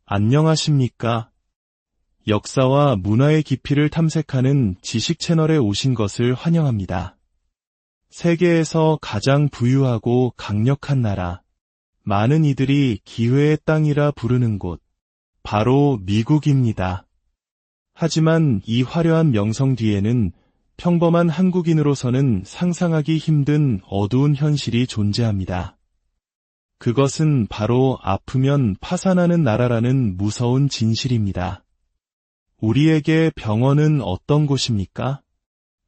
안녕하십니까? 역사와 문화의 깊이를 탐색하는 지식 채널에 오신 것을 환영합니다. 세계에서 가장 부유하고 강력한 나라, 많은 이들이 기회의 땅이라 부르는 곳, 바로 미국입니다. 하지만 이 화려한 명성 뒤에는 평범한 한국인으로서는 상상하기 힘든 어두운 현실이 존재합니다. 그것은 바로 아프면 파산하는 나라라는 무서운 진실입니다. 우리에게 병원은 어떤 곳입니까?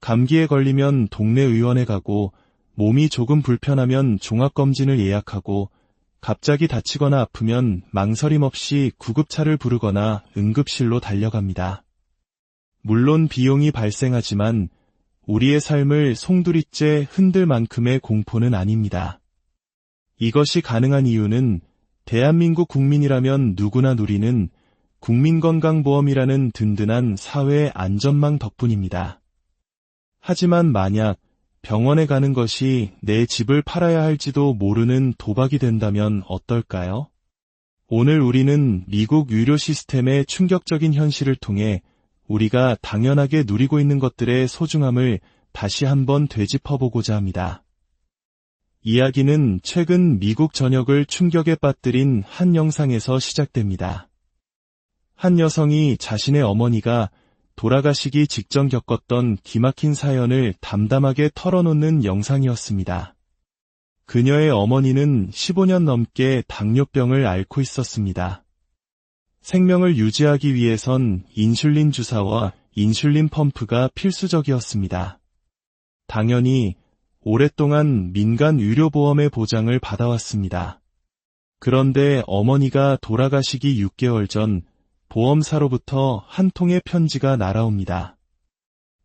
감기에 걸리면 동네 의원에 가고, 몸이 조금 불편하면 종합검진을 예약하고, 갑자기 다치거나 아프면 망설임 없이 구급차를 부르거나 응급실로 달려갑니다. 물론 비용이 발생하지만 우리의 삶을 송두리째 흔들 만큼의 공포는 아닙니다. 이것이 가능한 이유는 대한민국 국민이라면 누구나 누리는 국민건강보험이라는 든든한 사회 안전망 덕분입니다. 하지만 만약 병원에 가는 것이 내 집을 팔아야 할지도 모르는 도박이 된다면 어떨까요? 오늘 우리는 미국 의료 시스템의 충격적인 현실을 통해 우리가 당연하게 누리고 있는 것들의 소중함을 다시 한번 되짚어보고자 합니다. 이야기는 최근 미국 전역을 충격에 빠뜨린 한 영상에서 시작됩니다. 한 여성이 자신의 어머니가 돌아가시기 직전 겪었던 기막힌 사연을 담담하게 털어놓는 영상이었습니다. 그녀의 어머니는 15년 넘게 당뇨병을 앓고 있었습니다. 생명을 유지하기 위해선 인슐린 주사와 인슐린 펌프가 필수적이었습니다. 당연히 오랫동안 민간 의료보험의 보장을 받아왔습니다. 그런데 어머니가 돌아가시기 6개월 전 보험사로부터 한 통의 편지가 날아옵니다.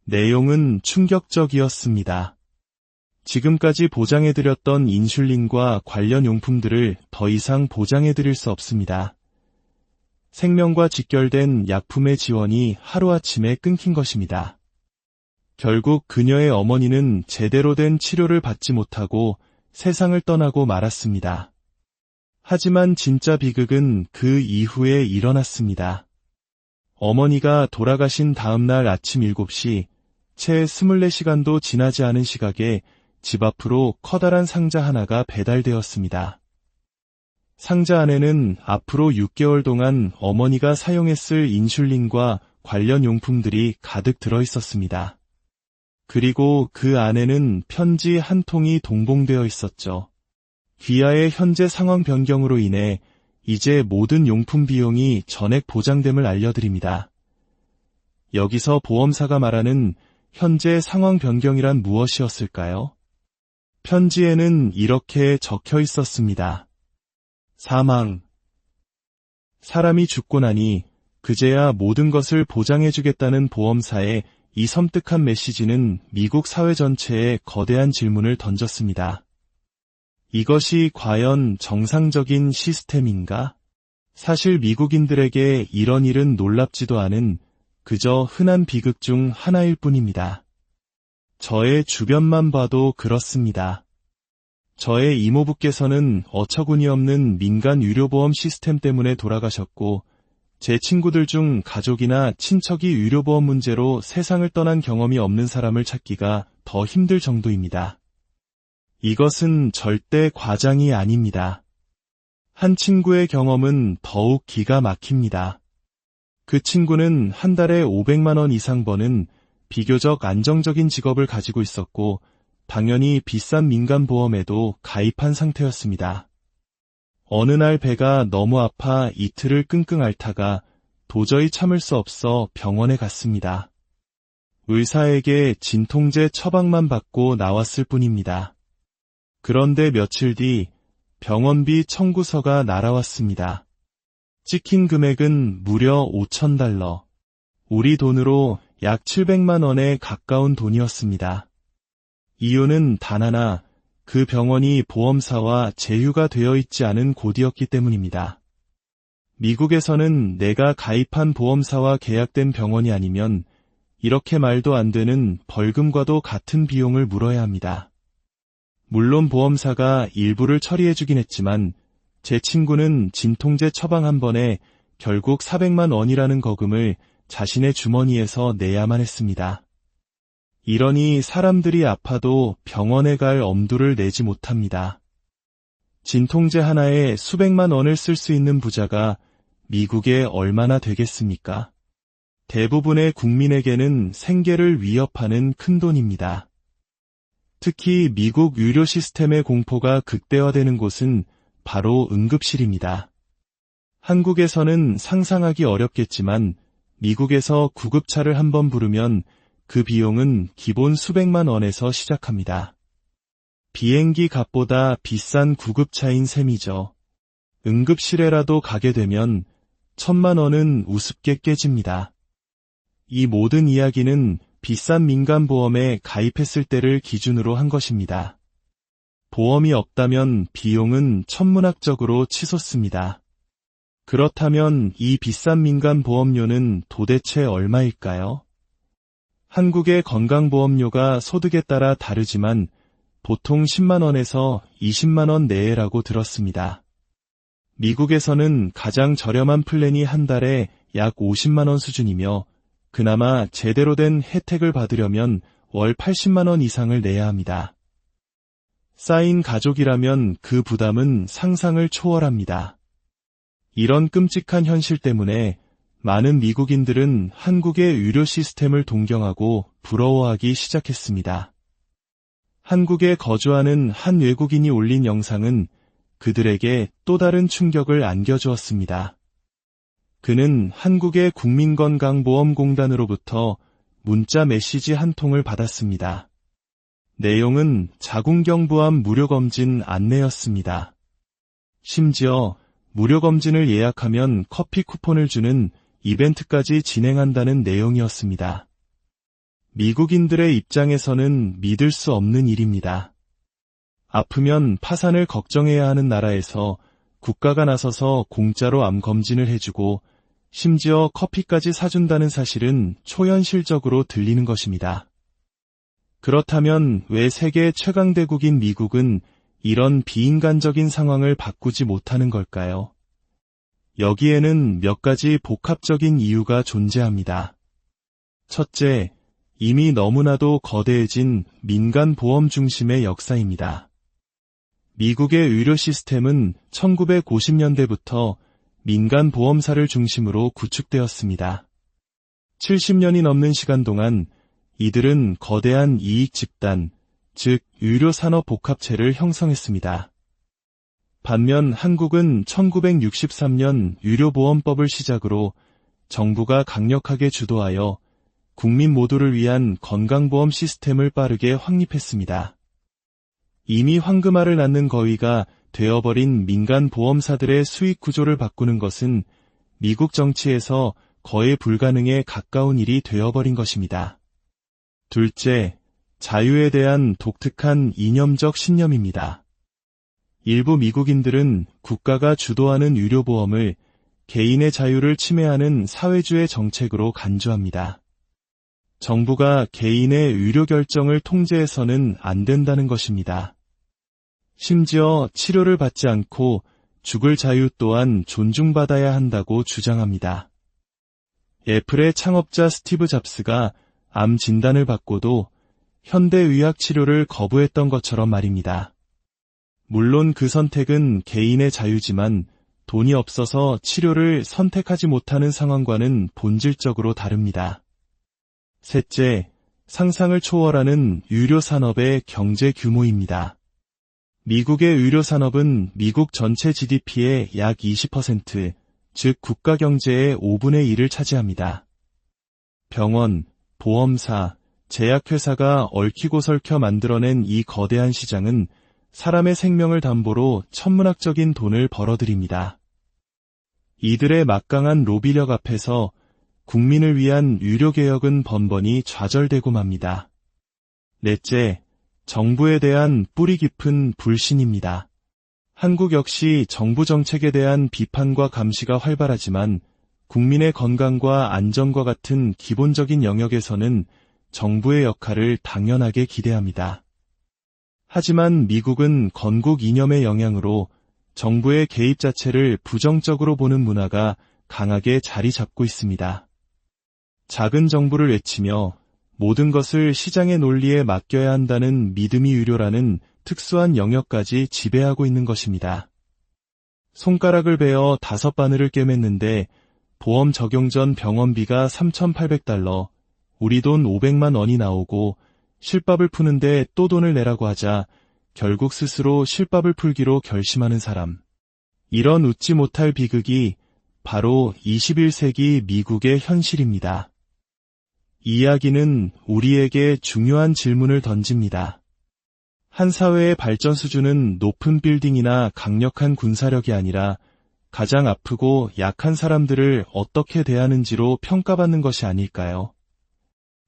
내용은 충격적이었습니다. 지금까지 보장해드렸던 인슐린과 관련 용품들을 더 이상 보장해드릴 수 없습니다. 생명과 직결된 약품의 지원이 하루아침에 끊긴 것입니다. 결국 그녀의 어머니는 제대로 된 치료를 받지 못하고 세상을 떠나고 말았습니다. 하지만 진짜 비극은 그 이후에 일어났습니다. 어머니가 돌아가신 다음 날 아침 7시, 채 24시간도 지나지 않은 시각에 집 앞으로 커다란 상자 하나가 배달되었습니다. 상자 안에는 앞으로 6개월 동안 어머니가 사용했을 인슐린과 관련 용품들이 가득 들어 있었습니다. 그리고 그 안에는 편지 한 통이 동봉되어 있었죠. 귀하의 현재 상황 변경으로 인해 이제 모든 용품 비용이 전액 보장됨을 알려드립니다. 여기서 보험사가 말하는 현재 상황 변경이란 무엇이었을까요? 편지에는 이렇게 적혀 있었습니다. 사망. 사람이 죽고 나니 그제야 모든 것을 보장해주겠다는 보험사의 이 섬뜩한 메시지는 미국 사회 전체에 거대한 질문을 던졌습니다. 이것이 과연 정상적인 시스템인가? 사실 미국인들에게 이런 일은 놀랍지도 않은 그저 흔한 비극 중 하나일 뿐입니다. 저의 주변만 봐도 그렇습니다. 저의 이모부께서는 어처구니 없는 민간 의료보험 시스템 때문에 돌아가셨고, 제 친구들 중 가족이나 친척이 의료보험 문제로 세상을 떠난 경험이 없는 사람을 찾기가 더 힘들 정도입니다. 이것은 절대 과장이 아닙니다. 한 친구의 경험은 더욱 기가 막힙니다. 그 친구는 한 달에 500만 원 이상 버는 비교적 안정적인 직업을 가지고 있었고, 당연히 비싼 민간보험에도 가입한 상태였습니다. 어느 날 배가 너무 아파 이틀을 끙끙 앓다가 도저히 참을 수 없어 병원에 갔습니다. 의사에게 진통제 처방만 받고 나왔을 뿐입니다. 그런데 며칠 뒤 병원비 청구서가 날아왔습니다. 찍힌 금액은 무려 $5,000, 우리 돈으로 약 700만 원에 가까운 돈이었습니다. 이유는 단 하나, 그 병원이 보험사와 제휴가 되어 있지 않은 곳이었기 때문입니다. 미국에서는 내가 가입한 보험사와 계약된 병원이 아니면 이렇게 말도 안 되는 벌금과도 같은 비용을 물어야 합니다. 물론 보험사가 일부를 처리해주긴 했지만 제 친구는 진통제 처방 한 번에 결국 400만 원이라는 거금을 자신의 주머니에서 내야만 했습니다. 이러니 사람들이 아파도 병원에 갈 엄두를 내지 못합니다. 진통제 하나에 수백만 원을 쓸 수 있는 부자가 미국에 얼마나 되겠습니까? 대부분의 국민에게는 생계를 위협하는 큰돈입니다. 특히 미국 의료 시스템의 공포가 극대화되는 곳은 바로 응급실입니다. 한국에서는 상상하기 어렵겠지만 미국에서 구급차를 한번 부르면 그 비용은 기본 수백만 원에서 시작합니다. 비행기 값보다 비싼 구급차인 셈이죠. 응급실에라도 가게 되면 1,000만 원은 우습게 깨집니다. 이 모든 이야기는 비싼 민간보험에 가입했을 때를 기준으로 한 것입니다. 보험이 없다면 비용은 천문학적으로 치솟습니다. 그렇다면 이 비싼 민간보험료는 도대체 얼마일까요? 한국의 건강보험료가 소득에 따라 다르지만 보통 10만 원에서 20만 원 내외라고 들었습니다. 미국에서는 가장 저렴한 플랜이 한 달에 약 50만 원 수준이며 그나마 제대로 된 혜택을 받으려면 월 80만 원 이상을 내야 합니다. 쌓인 가족이라면 그 부담은 상상을 초월합니다. 이런 끔찍한 현실 때문에 많은 미국인들은 한국의 의료 시스템을 동경하고 부러워하기 시작했습니다. 한국에 거주하는 한 외국인이 올린 영상은 그들에게 또 다른 충격을 안겨주었습니다. 그는 한국의 국민건강보험공단으로부터 문자 메시지 한 통을 받았습니다. 내용은 자궁경부암 무료검진 안내였습니다. 심지어 무료검진을 예약하면 커피 쿠폰을 주는 이벤트까지 진행한다는 내용이었습니다. 미국인들의 입장에서는 믿을 수 없는 일입니다. 아프면 파산을 걱정해야 하는 나라에서 국가가 나서서 공짜로 암 검진을 해주고 심지어 커피까지 사준다는 사실은 초현실적으로 들리는 것입니다. 그렇다면 왜 세계 최강대국인 미국은 이런 비인간적인 상황을 바꾸지 못하는 걸까요? 여기에는 몇 가지 복합적인 이유가 존재합니다. 첫째, 이미 너무나도 거대해진 민간보험 중심의 역사입니다. 미국의 의료 시스템은 1950년대부터 민간보험사를 중심으로 구축되었습니다. 70년이 넘는 시간 동안 이들은 거대한 이익 집단, 즉 의료산업복합체를 형성했습니다. 반면 한국은 1963년 의료보험법을 시작으로 정부가 강력하게 주도하여 국민 모두를 위한 건강보험 시스템을 빠르게 확립했습니다. 이미 황금알을 낳는 거위가 되어버린 민간보험사들의 수익 구조를 바꾸는 것은 미국 정치에서 거의 불가능에 가까운 일이 되어버린 것입니다. 둘째, 자유에 대한 독특한 이념적 신념입니다. 일부 미국인들은 국가가 주도하는 의료보험을 개인의 자유를 침해하는 사회주의 정책으로 간주합니다. 정부가 개인의 의료 결정을 통제해서는 안 된다는 것입니다. 심지어 치료를 받지 않고 죽을 자유 또한 존중받아야 한다고 주장합니다. 애플의 창업자 스티브 잡스가 암 진단을 받고도 현대의학 치료를 거부했던 것처럼 말입니다. 물론 그 선택은 개인의 자유지만 돈이 없어서 치료를 선택하지 못하는 상황과는 본질적으로 다릅니다. 셋째, 상상을 초월하는 의료산업의 경제 규모입니다. 미국의 의료산업은 미국 전체 GDP의 약 20%, 즉 국가 경제의 5분의 1을 차지합니다. 병원, 보험사, 제약회사가 얽히고 설켜 만들어낸 이 거대한 시장은 사람의 생명을 담보로 천문학적인 돈을 벌어들입니다. 이들의 막강한 로비력 앞에서 국민을 위한 의료개혁은 번번이 좌절되고 맙니다. 넷째, 정부에 대한 뿌리 깊은 불신입니다. 한국 역시 정부 정책에 대한 비판과 감시가 활발하지만 국민의 건강과 안전과 같은 기본적인 영역에서는 정부의 역할을 당연하게 기대합니다. 하지만 미국은 건국 이념의 영향으로 정부의 개입 자체를 부정적으로 보는 문화가 강하게 자리 잡고 있습니다. 작은 정부를 외치며 모든 것을 시장의 논리에 맡겨야 한다는 믿음이 유료라는 특수한 영역까지 지배하고 있는 것입니다. 손가락을 베어 5바늘을 꿰맸는데 보험 적용 전 병원비가 $3,800, 우리 돈 500만 원이 나오고 실밥을 푸는데 또 돈을 내라고 하자 결국 스스로 실밥을 풀기로 결심하는 사람. 이런 웃지 못할 비극이 바로 21세기 미국의 현실입니다. 이 이야기는 우리에게 중요한 질문을 던집니다. 한 사회의 발전 수준은 높은 빌딩이나 강력한 군사력이 아니라 가장 아프고 약한 사람들을 어떻게 대하는지로 평가받는 것이 아닐까요?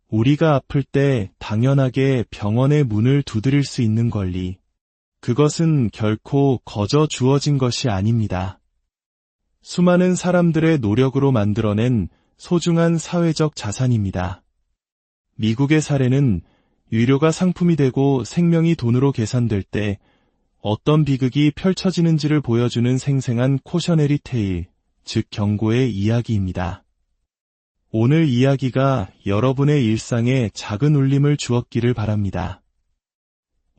우리가 아플 때 당연하게 병원의 문을 두드릴 수 있는 권리. 그것은 결코 거저 주어진 것이 아닙니다. 수많은 사람들의 노력으로 만들어낸 소중한 사회적 자산입니다. 미국의 사례는 의료가 상품이 되고 생명이 돈으로 계산될 때 어떤 비극이 펼쳐지는지를 보여주는 생생한 코셔너리 테일, 즉 경고의 이야기입니다. 오늘 이야기가 여러분의 일상에 작은 울림을 주었기를 바랍니다.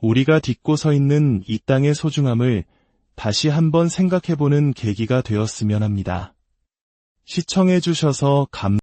우리가 딛고 서 있는 이 땅의 소중함을 다시 한번 생각해보는 계기가 되었으면 합니다. 시청해 주셔서 감사합니다.